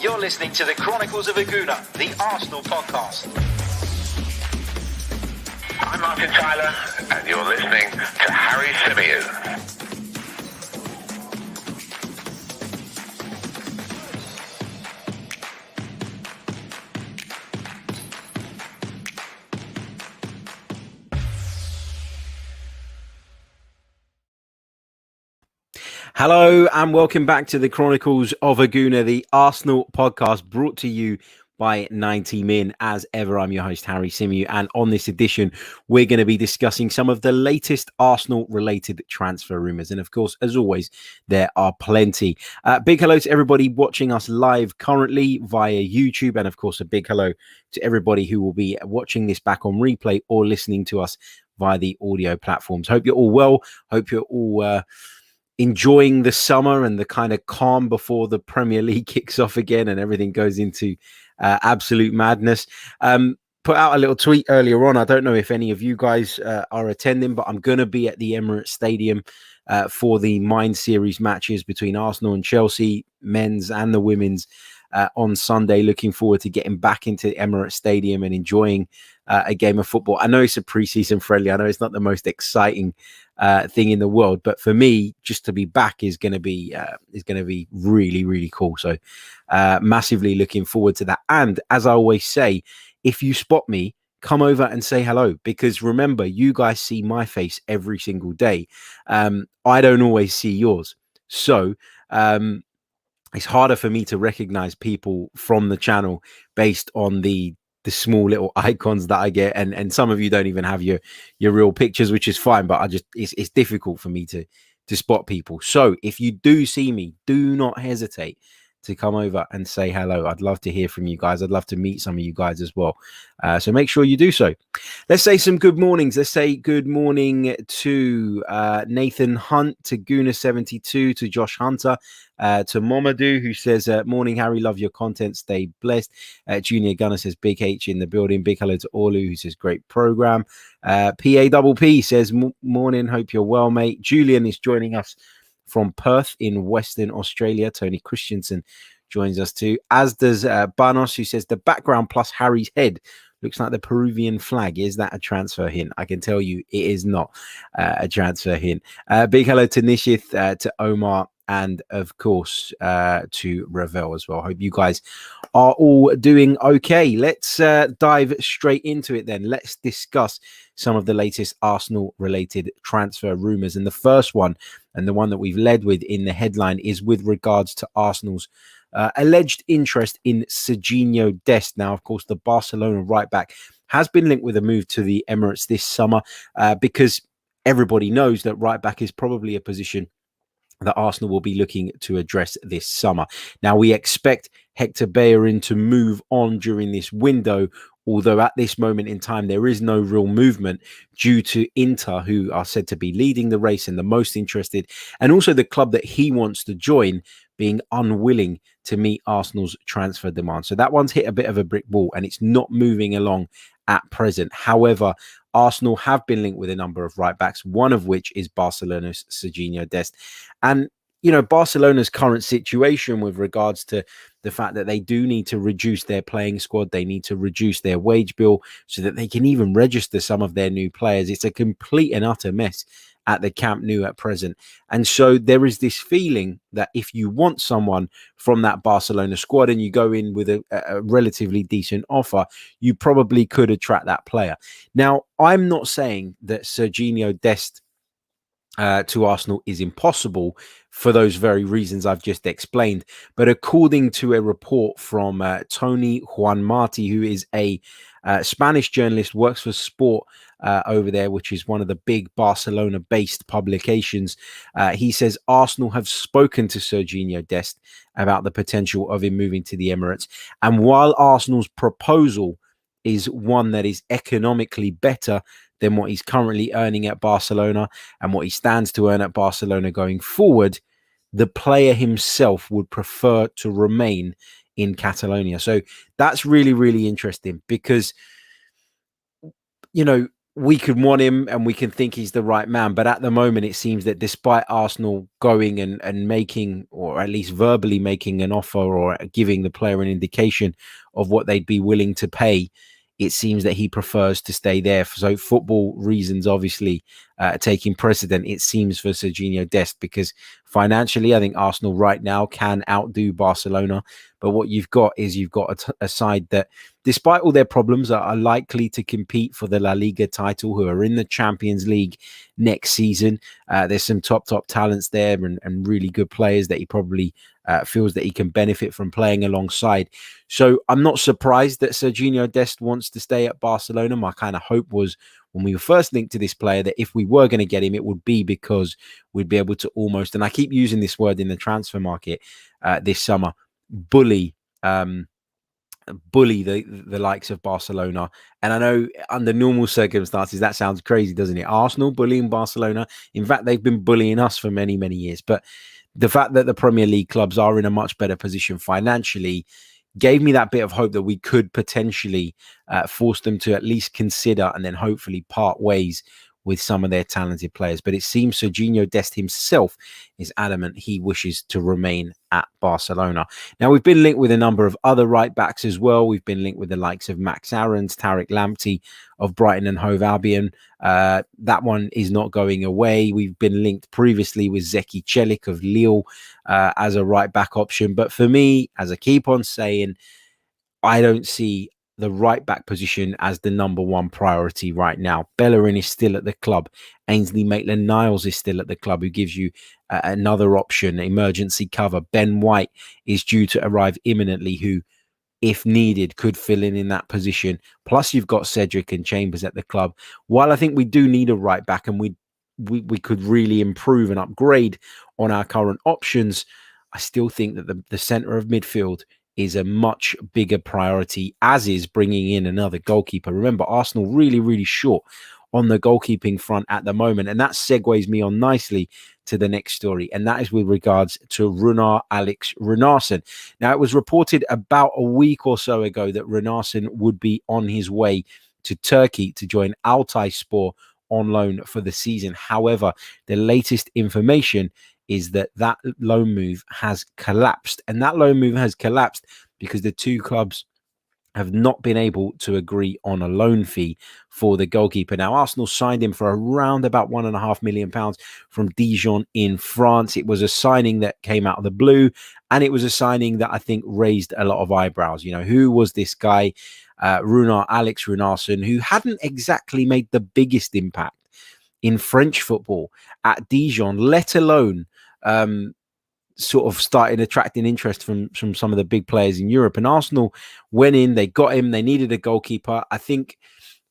You're listening to the Chronicles of a Gooner, the Arsenal podcast. I'm Martin Tyler, and you're listening to Harry Symeou. Hello and welcome back to the Chronicles of a Gooner, the Arsenal podcast, brought to you by 90 Min. As ever, I'm your host, Harry Symeou, and on this edition, we're going to be discussing some of the latest Arsenal-related transfer rumours. And of course, as always, there are plenty. Big hello to everybody watching us live currently via YouTube, and of course, a big hello to everybody who will be watching this back on replay or listening to us via the audio platforms. Hope you're all well. Hope you're all enjoying the summer and the kind of calm before the Premier League kicks off again and everything goes into absolute madness. Put out a little tweet earlier on. I don't know if any of you guys are attending, but I'm going to be at the Emirates Stadium for the Mind Series matches between Arsenal and Chelsea, men's and the women's, on Sunday. Looking forward to getting back into the Emirates Stadium and enjoying a game of football. I know it's a pre-season friendly. I know it's not the most exciting thing in the world, but for me, just to be back is going to be really, really cool. So massively looking forward to that. And as I always say, if you spot me, come over and say hello, because remember, you guys see my face every single day. I don't always see yours. So it's harder for me to recognize people from the channel based on the small little icons that I get, and some of you don't even have your real pictures, which is fine, but it's difficult for me to spot people. So if you do see me, do not hesitate to come over and say hello. I'd love to hear from you guys. I'd love to meet some of you guys as well. So make sure you do so. Let's say some good mornings. Let's say good morning to Nathan Hunt, to Gooner72, to Josh Hunter, to Momadou, who says, morning, Harry, love your content. Stay blessed. Junior Gunner says, Big H in the building. Big hello to Olu, who says, great program. PAPP says, morning, hope you're well, mate. Julian is joining us from Perth in Western Australia. Tony Christensen joins us too, as does Banos, who says the background plus Harry's head looks like the Peruvian flag. Is that a transfer hint? I can tell you it is not a transfer hint. Big hello to Nishith, to Omar, and of course to Ravel as well. Hope you guys are all doing okay. Let's dive straight into it then. Let's discuss some of the latest Arsenal related transfer rumours. And the first one, and the one that we've led with in the headline, is with regards to Arsenal's alleged interest in Sergino Dest. Now, of course, the Barcelona right back has been linked with a move to the Emirates this summer because everybody knows that right back is probably a position that Arsenal will be looking to address this summer. Now, we expect Hector Bellerin to move on during this window, although at this moment in time, there is no real movement due to Inter, who are said to be leading the race and the most interested, and also the club that he wants to join being unwilling to meet Arsenal's transfer demand. So that one's hit a bit of a brick wall and it's not moving along at present. However, Arsenal have been linked with a number of right backs, one of which is Barcelona's Sergino Dest. And, you know, Barcelona's current situation with regards to the fact that they do need to reduce their playing squad, they need to reduce their wage bill so that they can even register some of their new players. It's a complete and utter mess at the Camp Nou at present. And so there is this feeling that if you want someone from that Barcelona squad and you go in with a relatively decent offer, you probably could attract that player. Now, I'm not saying that Sergino Dest to Arsenal is impossible for those very reasons I've just explained. But according to a report from Tony Juan Marti, who is a Spanish journalist, works for Sport over there, which is one of the big Barcelona-based publications, he says Arsenal have spoken to Sergino Dest about the potential of him moving to the Emirates. And while Arsenal's proposal is one that is economically better than what he's currently earning at Barcelona and what he stands to earn at Barcelona going forward, the player himself would prefer to remain in Catalonia. So that's really, really interesting because, you know, we could want him and we can think he's the right man. But at the moment, it seems that despite Arsenal going and making, or at least verbally making an offer or giving the player an indication of what they'd be willing to pay, it seems that he prefers to stay there. So football reasons, obviously, taking precedent, it seems, for Sergino Dest, because financially, I think Arsenal right now can outdo Barcelona. But what you've got is you've got a side that, despite all their problems, are likely to compete for the La Liga title, who are in the Champions League next season. There's some top talents there and really good players that he probably feels that he can benefit from playing alongside. So I'm not surprised that Sergino Dest wants to stay at Barcelona. My kind of hope was, when we were first linked to this player, that if we were going to get him, it would be because we'd be able to almost, and I keep using this word in the transfer market this summer, bully the likes of Barcelona. And I know under normal circumstances that sounds crazy, doesn't it? Arsenal bullying Barcelona. In fact, they've been bullying us for many years. But the fact that the Premier League clubs are in a much better position financially gave me that bit of hope that we could potentially force them to at least consider and then hopefully part ways with some of their talented players. But it seems Sergino Dest himself is adamant he wishes to remain at Barcelona. Now, we've been linked with a number of other right backs as well. We've been linked with the likes of Max Aarons, Tariq Lamptey of Brighton and Hove Albion. That one is not going away. We've been linked previously with Zeki Celik of Lille as a right back option. But for me, as I keep on saying, I don't see the right back position as the number one priority right now. Bellerin is still at the club. Ainsley Maitland-Niles is still at the club, who gives you another option, emergency cover. Ben White is due to arrive imminently, who, if needed, could fill in that position. Plus, you've got Cedric and Chambers at the club. While I think we do need a right back and we could really improve and upgrade on our current options, I still think that the centre of midfield is a much bigger priority, as is bringing in another goalkeeper. Remember, Arsenal really short on the goalkeeping front at the moment. And that segues me on nicely to the next story. And that is with regards to Runar Runarsson. Now, it was reported about a week or so ago that Runarsson would be on his way to Turkey to join Altayspor on loan for the season. However, the latest information is that loan move has collapsed. And that loan move has collapsed because the two clubs have not been able to agree on a loan fee for the goalkeeper. Now, Arsenal signed him for around about £1.5 million from Dijon in France. It was a signing that came out of the blue, and it was a signing that I think raised a lot of eyebrows. You know, who was this guy, Runar Runarsson, who hadn't exactly made the biggest impact in French football at Dijon, let alone sort of started attracting interest from some of the big players in Europe. And Arsenal went in, they got him, they needed a goalkeeper. I think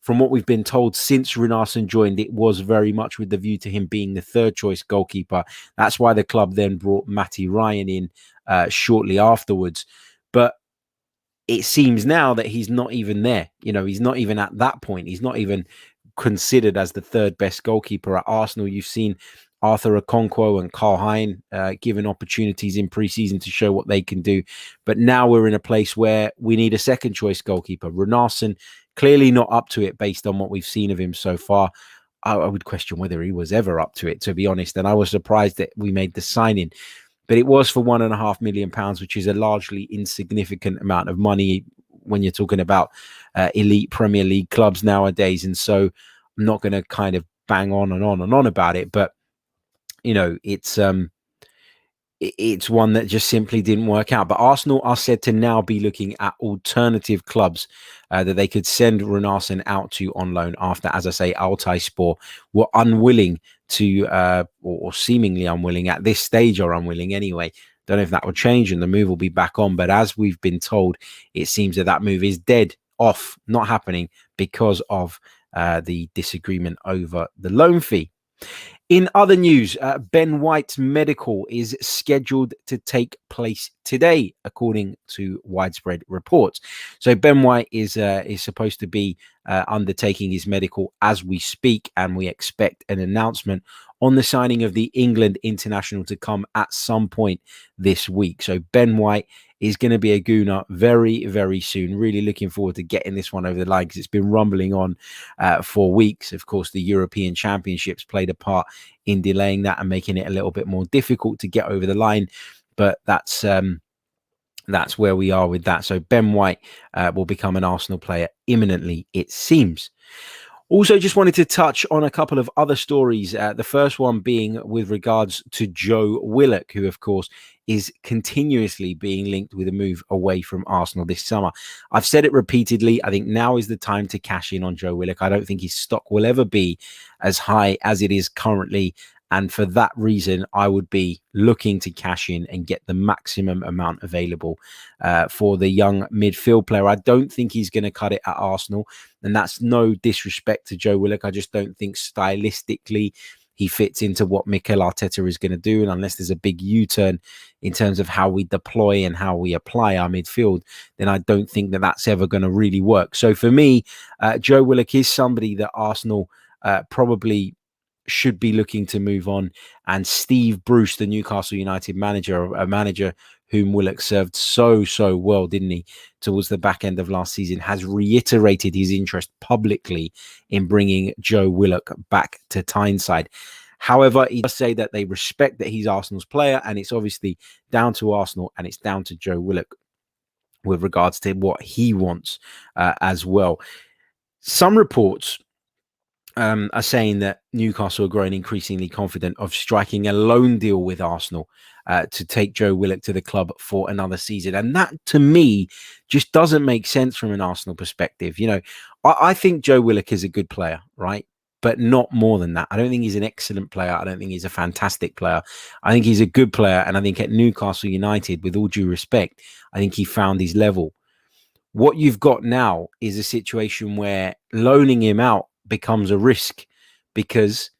from what we've been told since Runarsson joined, it was very much with the view to him being the third choice goalkeeper. That's why the club then brought Matty Ryan in shortly afterwards. But it seems now that he's not even there. You know, he's not even at that point. He's not even considered as the third best goalkeeper at Arsenal. You've seen Arthur Okonkwo and Carl Hein given opportunities in pre-season to show what they can do. But now we're in a place where we need a second choice goalkeeper. Runarsson, clearly not up to it based on what we've seen of him so far. I would question whether he was ever up to it, to be honest. And I was surprised that we made the signing. But it was for £1.5 million, which is a largely insignificant amount of money when you're talking about elite Premier League clubs nowadays. And so I'm not going to kind of bang on and on about it. But, you know, it's one that just simply didn't work out. But Arsenal are said to now be looking at alternative clubs that they could send Runarsson out to on loan after, as I say, Altayspor were unwilling to, or seemingly unwilling at this stage, or unwilling anyway. Don't know if that will change and the move will be back on. But as we've been told, it seems that move is dead, off, not happening because of the disagreement over the loan fee. In other news, Ben White's medical is scheduled to take place today, according to widespread reports. So Ben White is supposed to be undertaking his medical as we speak, and we expect an announcement on the signing of the England international to come at some point this week. So Ben White is going to be a Gooner very, very soon. Really looking forward to getting this one over the line because it's been rumbling on for weeks. Of course, the European Championships played a part in delaying that and making it a little bit more difficult to get over the line. But that's where we are with that. So Ben White will become an Arsenal player imminently, it seems. Also, just wanted to touch on a couple of other stories. The first one being with regards to Joe Willock, who, of course, is continuously being linked with a move away from Arsenal this summer. I've said it repeatedly. I think now is the time to cash in on Joe Willock. I don't think his stock will ever be as high as it is currently. And for that reason, I would be looking to cash in and get the maximum amount available for the young midfield player. I don't think he's going to cut it at Arsenal. And that's no disrespect to Joe Willock. I just don't think stylistically he fits into what Mikel Arteta is going to do. And unless there's a big U-turn in terms of how we deploy and how we apply our midfield, then I don't think that that's ever going to really work. So for me, Joe Willock is somebody that Arsenal probably should be looking to move on. And Steve Bruce, the Newcastle United manager, a manager whom Willock served so well, didn't he, towards the back end of last season, has reiterated his interest publicly in bringing Joe Willock back to Tyneside. However, he does say that they respect that he's Arsenal's player, and it's obviously down to Arsenal and it's down to Joe Willock with regards to what he wants as well. Some reports are saying that Newcastle are growing increasingly confident of striking a loan deal with Arsenal to take Joe Willock to the club for another season. And that, to me, just doesn't make sense from an Arsenal perspective. You know, I think Joe Willock is a good player, right? But not more than that. I don't think he's an excellent player. I don't think he's a fantastic player. I think he's a good player. And I think at Newcastle United, with all due respect, I think he found his level. What you've got now is a situation where loaning him out becomes a risk, because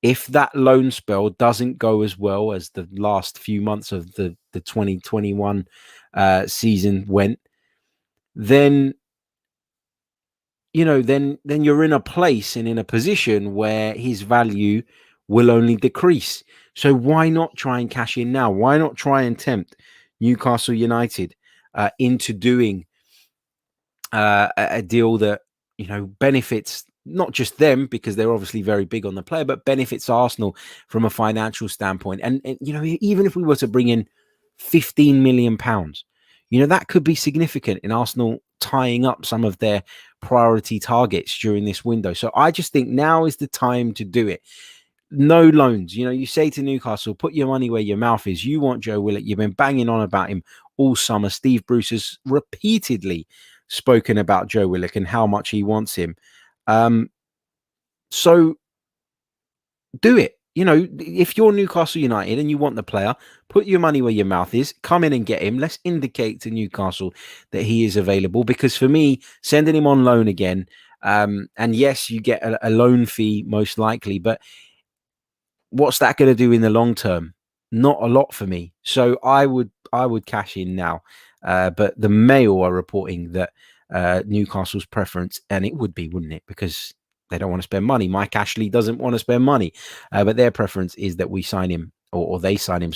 if that loan spell doesn't go as well as the last few months of the 2021 season went, then then you're in a place and in a position where his value will only decrease. So why not try and cash in now? Why not try and tempt Newcastle United into doing a deal that benefits not just them, because they're obviously very big on the player, but benefits Arsenal from a financial standpoint. And even if we were to bring in £15 million, that could be significant in Arsenal tying up some of their priority targets during this window. So I just think now is the time to do it. No loans. You say to Newcastle, put your money where your mouth is. You want Joe Willock. You've been banging on about him all summer. Steve Bruce has repeatedly spoken about Joe Willock and how much he wants him. So do it. If you're Newcastle United and you want the player, put your money where your mouth is. Come in and get him. Let's indicate to Newcastle that he is available, because for me, sending him on loan again, and yes, you get a loan fee most likely, but what's that going to do in the long term? Not a lot for me. So I would cash in now. But the Mail are reporting that Newcastle's preference, and it would be, wouldn't it? Because they don't want to spend money. Mike Ashley doesn't want to spend money, but their preference is that we sign him, or they sign him,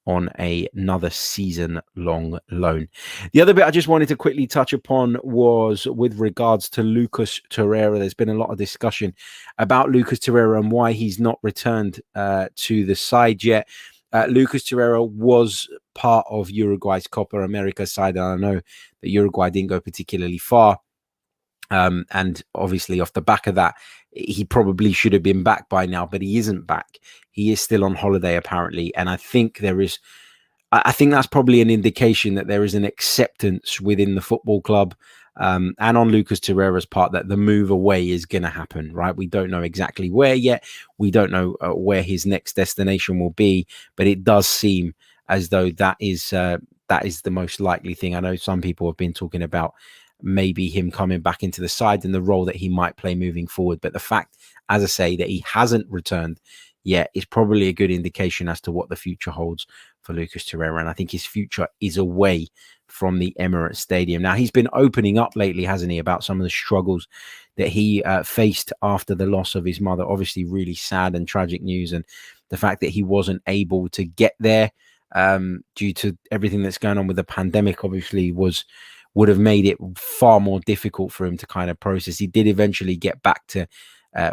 on another season-long loan. The other bit I just wanted to quickly touch upon was with regards to Lucas Torreira. There's been a lot of discussion about Lucas Torreira and why he's not returned to the side yet. Lucas Torreira was part of Uruguay's Copa America side, and I know that Uruguay didn't go particularly far. And obviously, off the back of that, he probably should have been back by now, but he isn't back. He is still on holiday, apparently. And I think that's probably an indication that there is an acceptance within the football club and on Lucas Torreira's part that the move away is going to happen, right? We don't know exactly where yet. We don't know where his next destination will be, but it does seem as though that is the most likely thing. I know some people have been talking about maybe him coming back into the side and the role that he might play moving forward. But the fact, as I say, that he hasn't returned yet is probably a good indication as to what the future holds for Lucas Torreira. And I think his future is away from the Emirates Stadium. Now, he's been opening up lately, hasn't he, about some of the struggles that he faced after the loss of his mother. Obviously, really sad and tragic news. And the fact that he wasn't able to get there due to everything that's going on with the pandemic, obviously would have made it far more difficult for him to kind of process. He did eventually get back to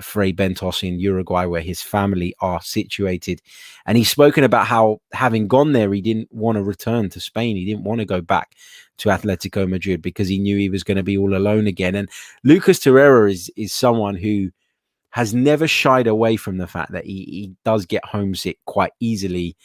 Fray Bentos in Uruguay, where his family are situated. And he's spoken about how, having gone there, he didn't want to return to Spain. He didn't want to go back to Atletico Madrid because he knew he was going to be all alone again. And Lucas Torreira is someone who has never shied away from the fact that he does get homesick quite easily,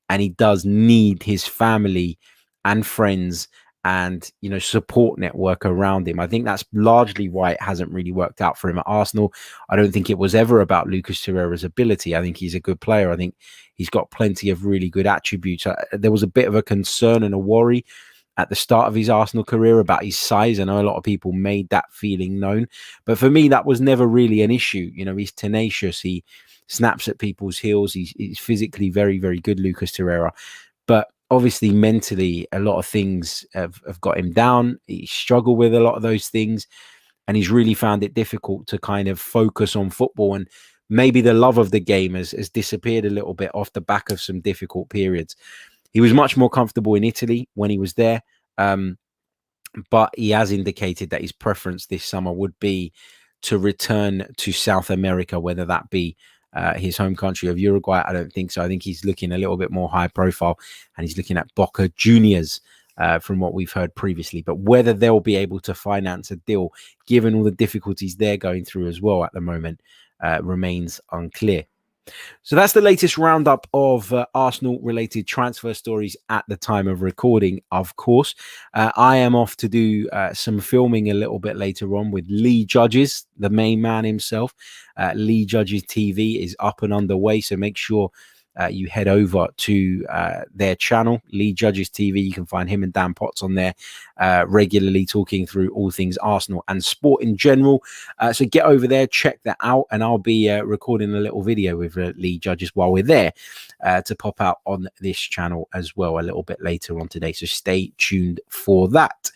and he does need his family and friends and, you know, support network around him. I think that's largely why it hasn't really worked out for him at Arsenal. I don't think it was ever about Lucas Torreira's ability. I think he's a good player. I think he's got plenty of really good attributes. There was a bit of a concern and a worry at the start of his Arsenal career about his size. I know a lot of people made that feeling known, but for me, that was never really an issue. You know, he's tenacious. He snaps at people's heels. He's physically very, very good, Lucas Torreira. But obviously, mentally, a lot of things have got him down. He struggled with a lot of those things, and he's really found it difficult to kind of focus on football. And maybe the love of the game has disappeared a little bit off the back of some difficult periods. He was much more comfortable in Italy when he was there, but he has indicated that his preference this summer would be to return to South America, whether that be his home country of Uruguay. I don't think so. I think he's looking a little bit more high profile, and he's looking at Boca Juniors from what we've heard previously. But whether they'll be able to finance a deal, given all the difficulties they're going through as well at the moment, remains unclear. So that's the latest roundup of Arsenal-related transfer stories at the time of recording, of course. I am off to do some filming a little bit later on with Lee Judges, the main man himself. Lee Judges TV is up and underway, so make sure you head over to their channel, Lee Judges TV. You can find him and Dan Potts on there regularly talking through all things Arsenal and sport in general. So get over there, check that out, and I'll be recording a little video with Lee Judges while we're there to pop out on this channel as well a little bit later on today. So stay tuned for that.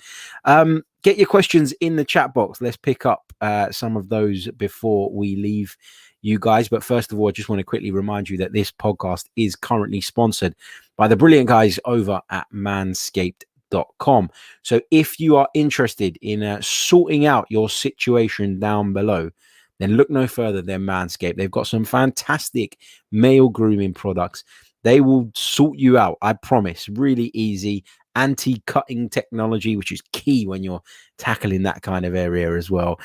Get your questions in the chat box. Let's pick up some of those before we leave you guys. But first of all, I just want to quickly remind you that this podcast is currently sponsored by the brilliant guys over at manscaped.com. So if you are interested in sorting out your situation down below, then look no further than Manscaped. They've got some fantastic male grooming products. They will sort you out, I promise. Really easy. Anti-cutting technology, which is key when you're tackling that kind of area as well.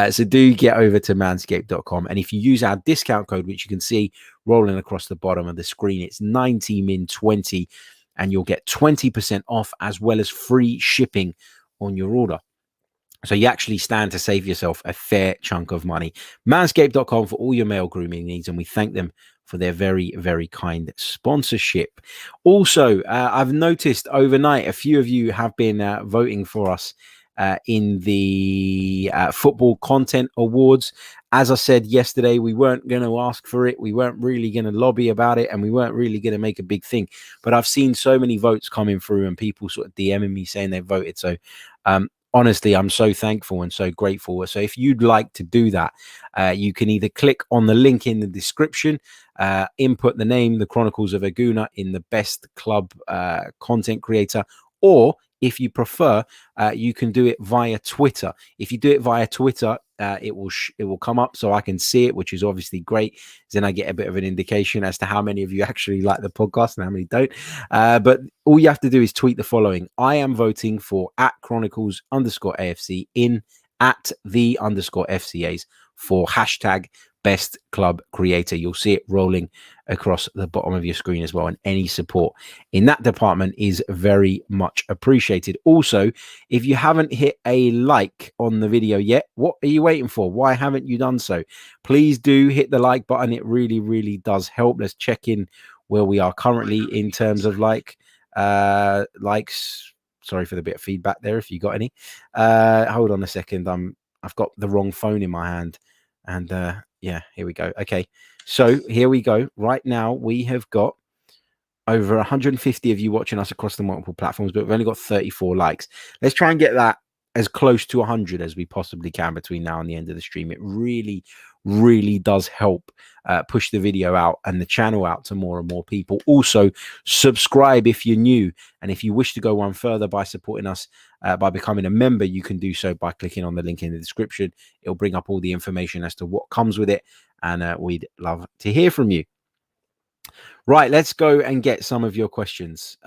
So do get over to manscaped.com. And if you use our discount code, which you can see rolling across the bottom of the screen, it's 90min20, and you'll get 20% off as well as free shipping on your order. So you actually stand to save yourself a fair chunk of money. Manscaped.com for all your male grooming needs, and we thank them for their very, very kind sponsorship. Also, I've noticed overnight a few of you have been voting for us in the Football Content Awards. As I said yesterday, we weren't going to ask for it. We weren't really going to lobby about it, and we weren't really going to make a big thing. But I've seen so many votes coming through and people sort of DMing me saying they voted. So honestly, I'm so thankful and so grateful. So if you'd like to do that, you can either click on the link in the description, input the name, the Chronicles of a Gooner, in the best club content creator, or if you prefer, you can do it via Twitter. If you do it via Twitter, it will come up so I can see it, which is obviously great. Then I get a bit of an indication as to how many of you actually like the podcast and how many don't. But all you have to do is tweet the following: I am voting for @Chronicles_AFC in @the_FCAs for hashtag best club creator. You'll see it rolling across the bottom of your screen as well, and any support in that department is very much appreciated. Also, if you haven't hit a like on the video yet, what are you waiting for? Why haven't you done so? Please do hit the like button. It really, really does help. Let's check in where we are currently in terms of likes. Sorry for the bit of feedback there if you got any. Hold on a second. I've got the wrong phone in my hand, and Yeah, here we go. Okay, so here we go. Right now, we have got over 150 of you watching us across the multiple platforms, but we've only got 34 likes. Let's try and get that as close to 100 as we possibly can between now and the end of the stream. It really, really does help push the video out and the channel out to more and more people. Also, subscribe if you're new. And if you wish to go one further by supporting us by becoming a member, you can do so by clicking on the link in the description. It'll bring up all the information as to what comes with it. And we'd love to hear from you. Right, let's go and get some of your questions.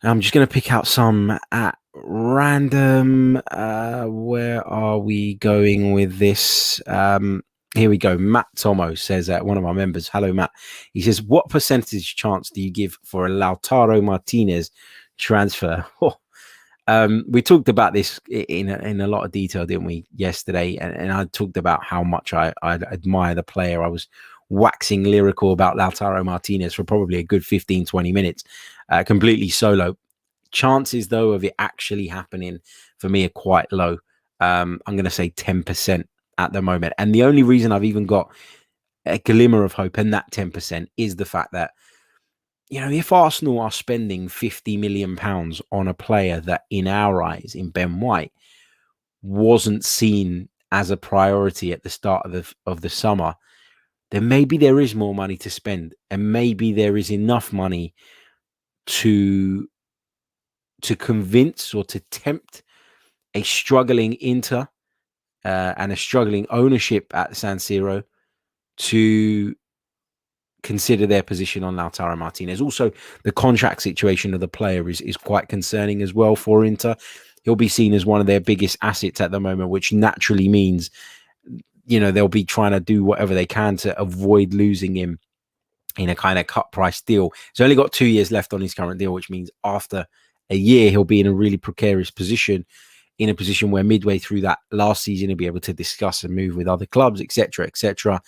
I'm just going to pick out some at random. Where are we going with this? Here we go. Matt Tomo says, one of our members, hello, Matt. He says, what percentage chance do you give for a Lautaro Martinez transfer? We talked about this in a lot of detail, didn't we, yesterday? And I talked about how much I admire the player. I was waxing lyrical about Lautaro Martinez for probably a good 15-20 minutes, completely solo. Chances, though, of it actually happening for me are quite low. I'm going to say 10% at the moment. And the only reason I've even got a glimmer of hope in that 10% is the fact that, you know, if Arsenal are spending £50 million on a player that, in our eyes, in Ben White, wasn't seen as a priority at the start of the summer, then maybe there is more money to spend, and maybe there is enough money to convince or to tempt a struggling Inter and a struggling ownership at San Siro to consider their position on Lautaro Martinez. Also, the contract situation of the player is quite concerning as well for Inter. He'll be seen as one of their biggest assets at the moment, which naturally means, you know, they'll be trying to do whatever they can to avoid losing him in a kind of cut price deal. He's only got 2 years left on his current deal, which means after a year, he'll be in a really precarious position, in a position where midway through that last season, he'll be able to discuss and move with other clubs, etc., etc.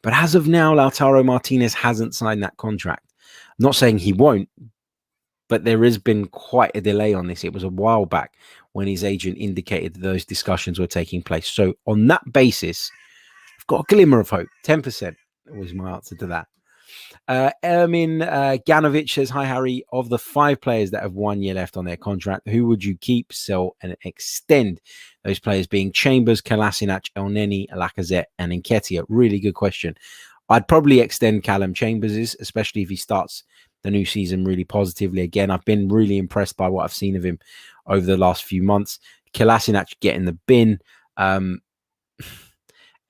But as of now, Lautaro Martinez hasn't signed that contract. I'm not saying he won't, but there has been quite a delay on this. It was a while back when his agent indicated that those discussions were taking place. So on that basis, I've got a glimmer of hope. 10% was my answer to that. Ermin Ganovic says, hi, Harry. Of the 5 players that have 1 year left on their contract, who would you keep, sell, and extend? Those players being Chambers, Kolasinac, Elneny, Lacazette, and Nketiah. Really good question. I'd probably extend Callum Chambers', especially if he starts the new season really positively. Again, I've been really impressed by what I've seen of him over the last few months. Kolasinac get in the bin.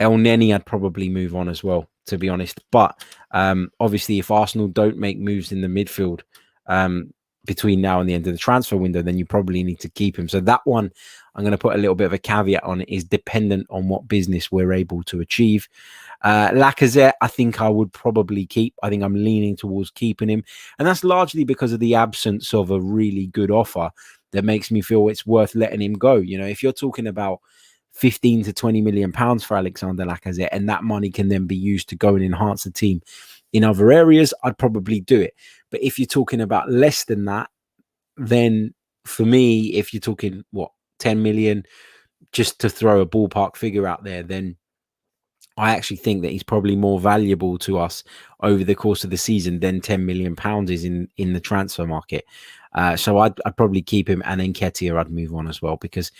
Elneny, I'd probably move on as well, to be honest. But obviously, if Arsenal don't make moves in the midfield between now and the end of the transfer window, then you probably need to keep him. So that one, I'm going to put a little bit of a caveat on it, is dependent on what business we're able to achieve. Lacazette, I think I would probably keep. I think I'm leaning towards keeping him. And that's largely because of the absence of a really good offer that makes me feel it's worth letting him go. You know, if you're talking about 15 to 20 million pounds for Alexander Lacazette, and that money can then be used to go and enhance the team in other areas, I'd probably do it. But if you're talking about less than that, then for me, if you're talking 10 million, just to throw a ballpark figure out there, then I actually think that he's probably more valuable to us over the course of the season than 10 million pounds is in the transfer market. So I'd probably keep him, and then Nketiah I'd move on as well, because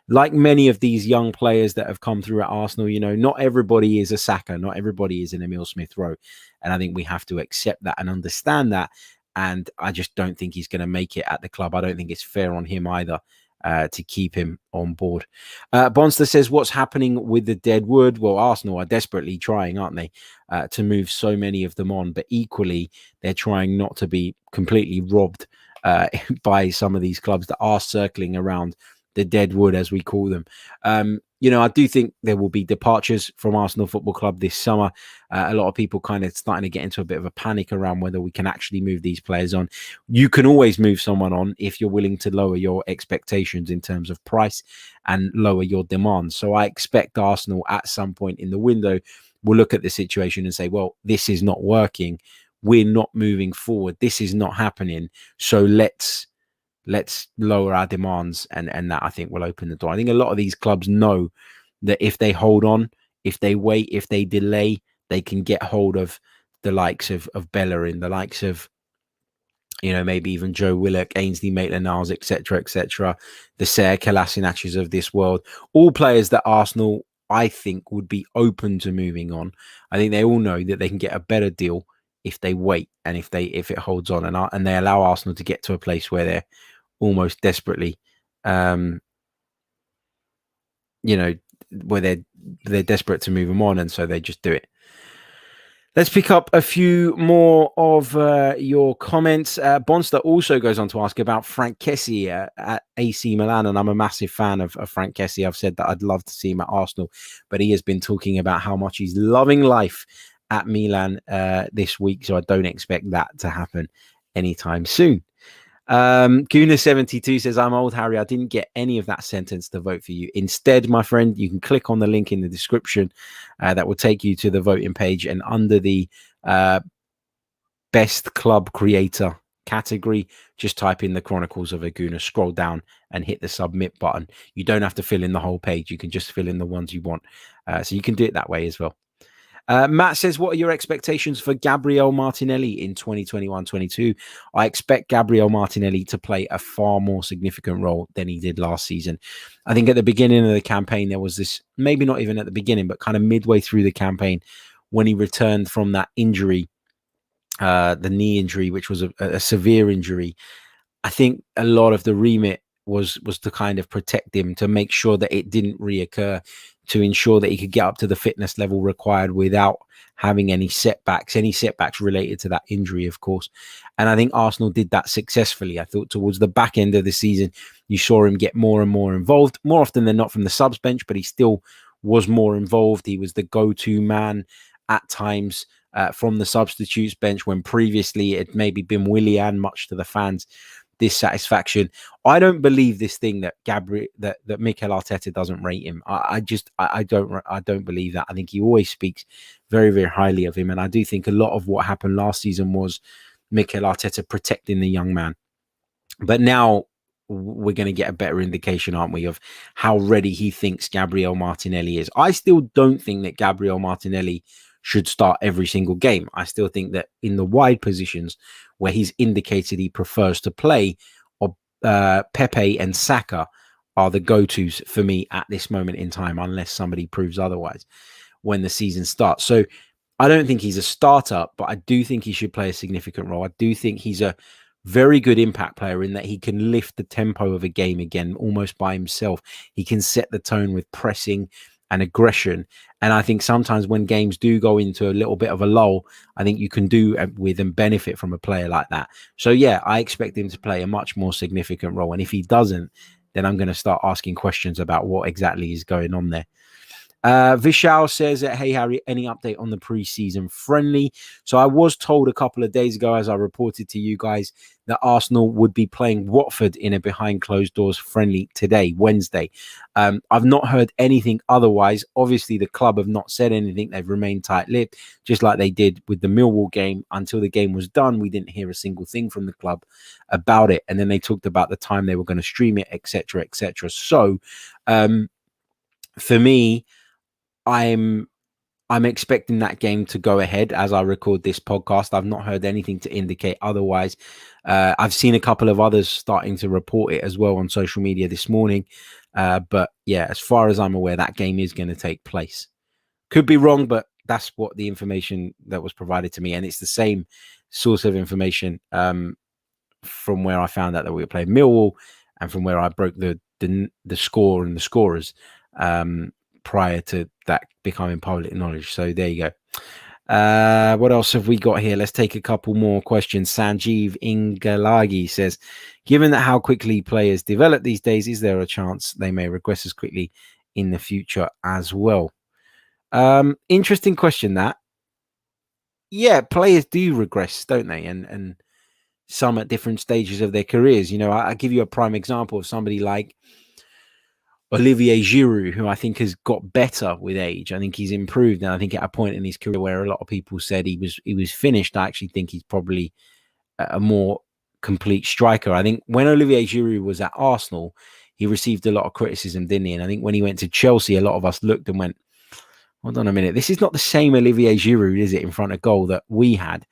like many of these young players that have come through at Arsenal, you know, not everybody is a Saka, not everybody is an Emile Smith-Rowe. And I think we have to accept that and understand that. And I just don't think he's going to make it at the club. I don't think it's fair on him either to keep him on board. Bonster says, what's happening with the dead wood? Well, Arsenal are desperately trying, aren't they, to move so many of them on. But equally, they're trying not to be completely robbed by some of these clubs that are circling around the dead wood, as we call them. You know, I do think there will be departures from Arsenal Football Club this summer. A lot of people kind of starting to get into a bit of a panic around whether we can actually move these players on. You can always move someone on if you're willing to lower your expectations in terms of price and lower your demands. So I expect Arsenal at some point in the window will look at the situation and say, well, this is not working. We're not moving forward. This is not happening. So let's lower our demands, and that, I think, will open the door. I think a lot of these clubs know that if they hold on, if they wait, if they delay, they can get hold of the likes of Bellerin, the likes of, maybe even Joe Willock, Ainsley Maitland-Niles, etc., the Sarah Kolasinac's of this world, all players that Arsenal, I think, would be open to moving on. I think they all know that they can get a better deal if they wait and if it holds on, and they allow Arsenal to get to a place where they're almost desperately, where they're desperate to move them on, and so they just do it. Let's pick up a few more of your comments. Bonster also goes on to ask about Frank Kessie at AC Milan, and I'm a massive fan of Frank Kessie. I've said that I'd love to see him at Arsenal, but he has been talking about how much he's loving life at Milan this week, so I don't expect that to happen anytime soon. Gooner 72 says, I'm old, Harry. I didn't get any of that sentence to vote for you. Instead, my friend, you can click on the link in the description that will take you to the voting page, and under the best club creator category, just type in the Chronicles of a Gooner, scroll down and hit the submit button. You don't have to fill in the whole page. You can just fill in the ones you want. So you can do it that way as well. Matt says, what are your expectations for Gabriel Martinelli in 2021-22? I expect Gabriel Martinelli to play a far more significant role than he did last season. I think at the beginning of the campaign, there was this, maybe not even at the beginning, but kind of midway through the campaign, when he returned from that injury, the knee injury, which was a severe injury. I think a lot of the remit was to kind of protect him, to make sure that it didn't reoccur, to ensure that he could get up to the fitness level required without having any setbacks related to that injury, of course. And I think Arsenal did that successfully. I thought towards the back end of the season, you saw him get more and more involved, more often than not from the subs bench, but he still was more involved. He was the go-to man at times from the substitutes bench, when previously it had maybe been Willian, much to the fans' dissatisfaction. I don't believe this thing that that Mikel Arteta doesn't rate him. I don't believe that. I think he always speaks very, very highly of him, and I do think a lot of what happened last season was Mikel Arteta protecting the young man. But now we're going to get a better indication, aren't we, of how ready he thinks Gabriel Martinelli is. I still don't think that Gabriel Martinelli should start every single game. I still think that in the wide positions where he's indicated he prefers to play, Pepe and Saka are the go-tos for me at this moment in time, unless somebody proves otherwise when the season starts. So I don't think he's a starter, but I do think he should play a significant role. I do think he's a very good impact player in that he can lift the tempo of a game again almost by himself. He can set the tone with pressing and aggression. And I think sometimes when games do go into a little bit of a lull, I think you can do with and benefit from a player like that. So yeah, I expect him to play a much more significant role. And if he doesn't, then I'm going to start asking questions about what exactly is going on there. Vishal says, hey, Harry, any update on the preseason friendly? So I was told a couple of days ago, as I reported to you guys, that Arsenal would be playing Watford in a behind closed doors friendly today, Wednesday. I've not heard anything otherwise. Obviously, the club have not said anything. They've remained tight-lipped, just like they did with the Millwall game. Until the game was done, we didn't hear a single thing from the club about it. And then they talked about the time they were going to stream it, etc., etc. So for me, I'm expecting that game to go ahead as I record this podcast. I've not heard anything to indicate otherwise. I've seen a couple of others starting to report it as well on social media this morning. But yeah, as far as I'm aware, that game is going to take place. Could be wrong, but that's what the information that was provided to me. And it's the same source of information from where I found out that we were playing Millwall and from where I broke the score and the scorers prior to that becoming public knowledge. So there you go. What else have we got here? Let's take a couple more questions. Sanjeev Ingalagi says, given that how quickly players develop these days, is there a chance they may regress as quickly in the future as well? Interesting question, that. Yeah, players do regress, don't they? And some at different stages of their careers. You know, I give you a prime example of somebody like Olivier Giroud, who I think has got better with age. I think he's improved, and I think at a point in his career where a lot of people said he was finished, I actually think he's probably a more complete striker. I think when Olivier Giroud was at Arsenal, he received a lot of criticism, didn't he? And I think when he went to Chelsea, a lot of us looked and went, hold on a minute, this is not the same Olivier Giroud, is it, in front of goal that we had?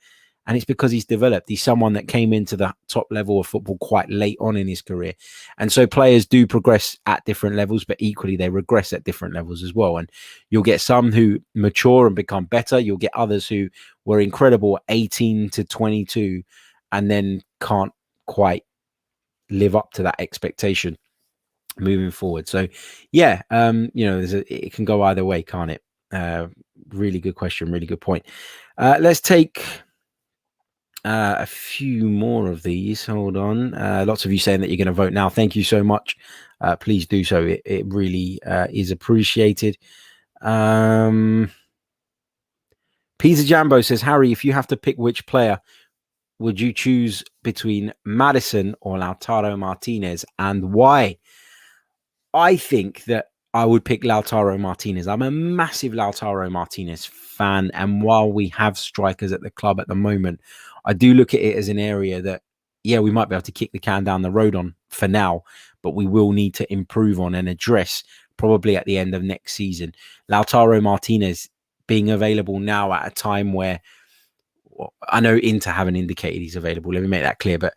And it's because he's developed. He's someone that came into the top level of football quite late on in his career. And so players do progress at different levels, but equally they regress at different levels as well. And you'll get some who mature and become better. You'll get others who were incredible at 18 to 22 and then can't quite live up to that expectation moving forward. So, yeah, it can go either way, can't it? Really good question. Really good point. Let's take a few more of these. Hold on. Lots of you saying that you're going to vote now. Thank you so much. Please do so. It really is appreciated. Peter Jambo says, Harry, if you have to pick which player, would you choose between Maddison or Lautaro Martinez, and why? I think that I would pick Lautaro Martinez. I'm a massive Lautaro Martinez fan. And while we have strikers at the club at the moment, I do look at it as an area that, yeah, we might be able to kick the can down the road on for now, but we will need to improve on and address probably at the end of next season. Lautaro Martinez being available now at a time where, well, I know Inter haven't indicated he's available. Let me make that clear. But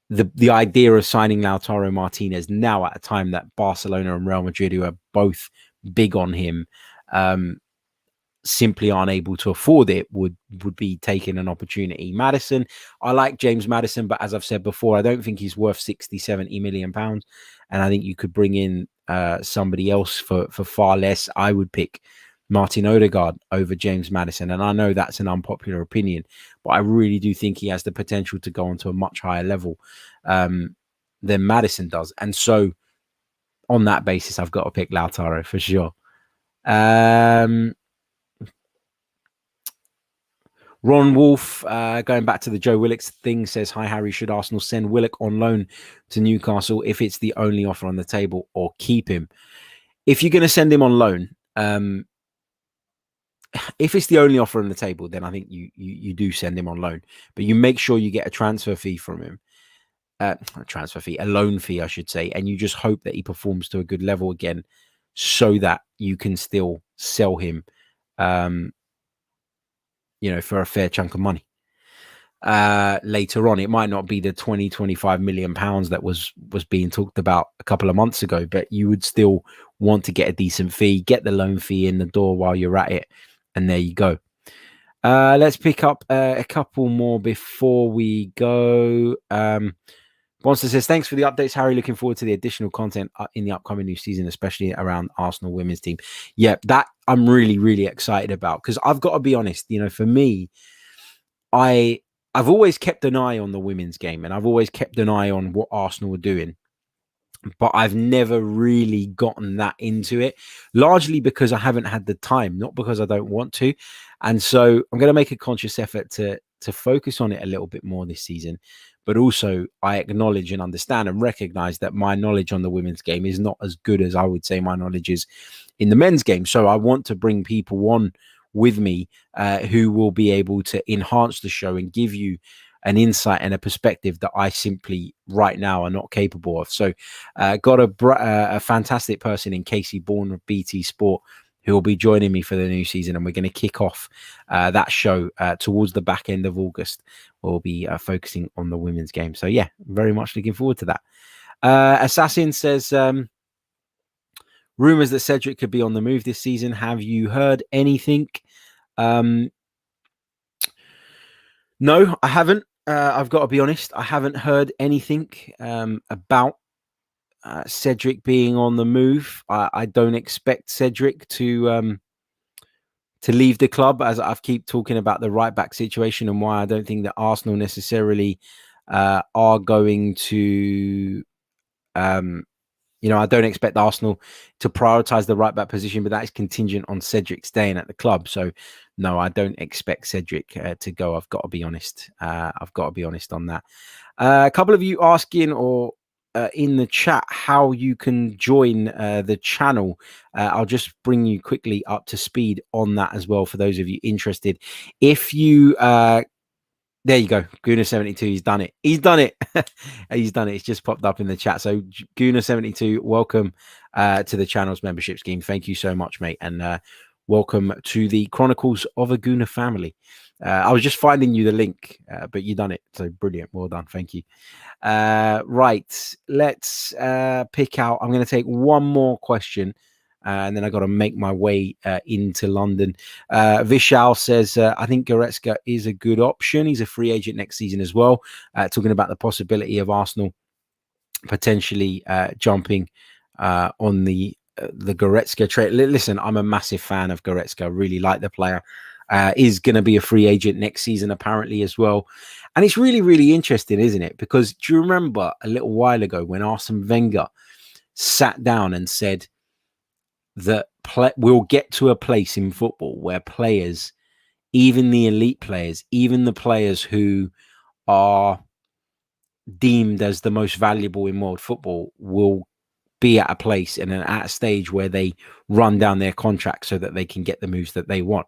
the idea of signing Lautaro Martinez now at a time that Barcelona and Real Madrid, who are both big on him, simply aren't able to afford it, would be taking an opportunity. Maddison, I like James Maddison, but as I've said before, I don't think he's worth 60-70 million pounds, and I think you could bring in somebody else for far less. I would pick Martin Odegaard over James Maddison, and I know that's an unpopular opinion, but I really do think he has the potential to go on to a much higher level than Maddison does. And so on that basis, I've got to pick Lautaro for sure. Ron Wolf, going back to the Joe Willock thing, says, hi, Harry, should Arsenal send Willock on loan to Newcastle if it's the only offer on the table, or keep him? If you're going to send him on loan, if it's the only offer on the table, then I think you do send him on loan, but you make sure you get a transfer fee from him, a loan fee, I should say, and you just hope that he performs to a good level again so that you can still sell him, for a fair chunk of money. Later on, it might not be the 20-25 million pounds that was being talked about a couple of months ago, but you would still want to get a decent fee, get the loan fee in the door while you're at it, and there you go. Let's pick up a couple more before we go. Bonster says, thanks for the updates, Harry. Looking forward to the additional content in the upcoming new season, especially around Arsenal women's team. Yeah, that I'm really, really excited about, because I've got to be honest, for me, I've always kept an eye on the women's game, and I've always kept an eye on what Arsenal were doing, but I've never really gotten that into it, largely because I haven't had the time, not because I don't want to. And so I'm going to make a conscious effort to focus on it a little bit more this season. But also I acknowledge and understand and recognize that my knowledge on the women's game is not as good as I would say my knowledge is in the men's game. So I want to bring people on with me who will be able to enhance the show and give you an insight and a perspective that I simply right now are not capable of. So got a fantastic person in Casey Bourne of BT Sport who will be joining me for the new season, and we're going to kick off that show towards the back end of August. We'll be focusing on the women's game. So yeah, very much looking forward to that. Assassin says, rumors that Cedric could be on the move this season. Have you heard anything? No, I haven't. I've got to be honest. I haven't heard anything about Cedric being on the move. I don't expect Cedric to leave the club, as I keep talking about the right back situation and why I don't think that Arsenal necessarily are going to. I don't expect Arsenal to prioritize the right back position, but that is contingent on Cedric staying at the club. So, no, I don't expect Cedric to go. I've got to be honest. I've got to be honest on that. A couple of you asking or in the chat how you can join the channel. I'll just bring you quickly up to speed on that as well for those of you interested. If you There you go. Gooner72, he's done it. He's done it. He's done it. It's just popped up in the chat. So Gooner72, welcome to the channel's membership scheme. Thank you so much, mate. And welcome to the Chronicles of a Gooner family. I was just finding you the link, but you done it. So brilliant. Well done. Thank you. Right. Let's pick out. I'm going to take one more question. And then I got to make my way into London. Vishal says, I think Goretzka is a good option. He's a free agent next season as well. Talking about the possibility of Arsenal potentially jumping on the Goretzka trade. Listen, I'm a massive fan of Goretzka. I really like the player. Is going to be a free agent next season, apparently, as well. And it's really, really interesting, isn't it? Because do you remember a little while ago when Arsene Wenger sat down and said, that we'll get to a place in football where players, even the elite players, even the players who are deemed as the most valuable in world football, will be at a place and at a stage where they run down their contract so that they can get the moves that they want.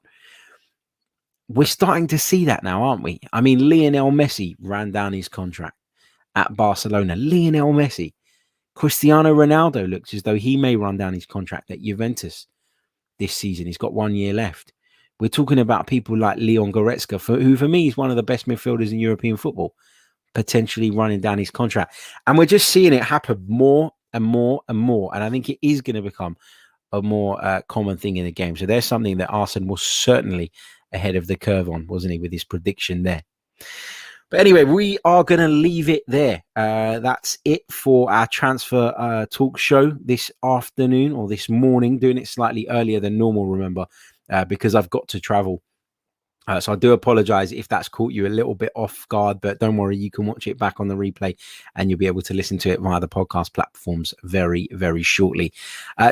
We're starting to see that now, aren't we? I mean, Lionel Messi ran down his contract at Barcelona. Lionel Messi. Cristiano Ronaldo looks as though he may run down his contract at Juventus this season. He's got 1 year left. We're talking about people like Leon Goretzka, who for me is one of the best midfielders in European football, potentially running down his contract. And we're just seeing it happen more and more and more. And I think it is going to become a more common thing in the game. So there's something that Arsene was certainly ahead of the curve on, wasn't he, with his prediction there. But anyway, we are going to leave it there. That's it for our transfer talk show this afternoon or this morning. Doing it slightly earlier than normal, remember, because I've got to travel. So I do apologize if that's caught you a little bit off guard, but don't worry, you can watch it back on the replay and you'll be able to listen to it via the podcast platforms very, very shortly.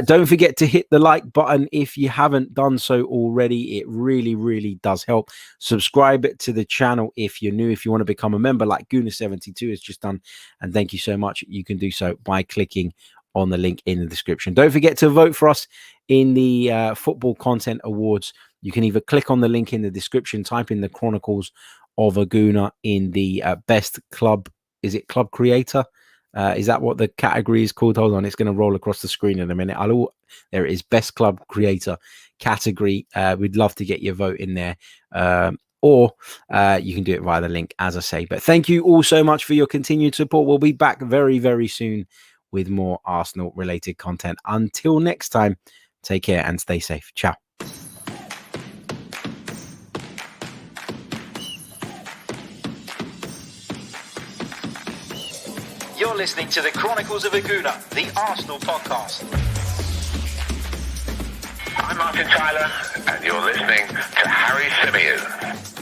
Don't forget to hit the like button if you haven't done so already. It really, really does help. Subscribe to the channel if you're new. If you want to become a member like Gooner72 has just done, and thank you so much, you can do so by clicking on the link in the description. Don't forget to vote for us in the Football Content Awards. You can either click on the link in the description, type in the Chronicles of a Gooner in the best club. Is it club creator? Is that what the category is called? Hold on, it's going to roll across the screen in a minute. There it is, best club creator category. We'd love to get your vote in there. Or you can do it via the link, as I say. But thank you all so much for your continued support. We'll be back very, very soon with more Arsenal-related content. Until next time, take care and stay safe. Ciao. You're listening to the Chronicles of a Gooner, the Arsenal podcast. I'm Martin Tyler, and you're listening to Harry Symeou.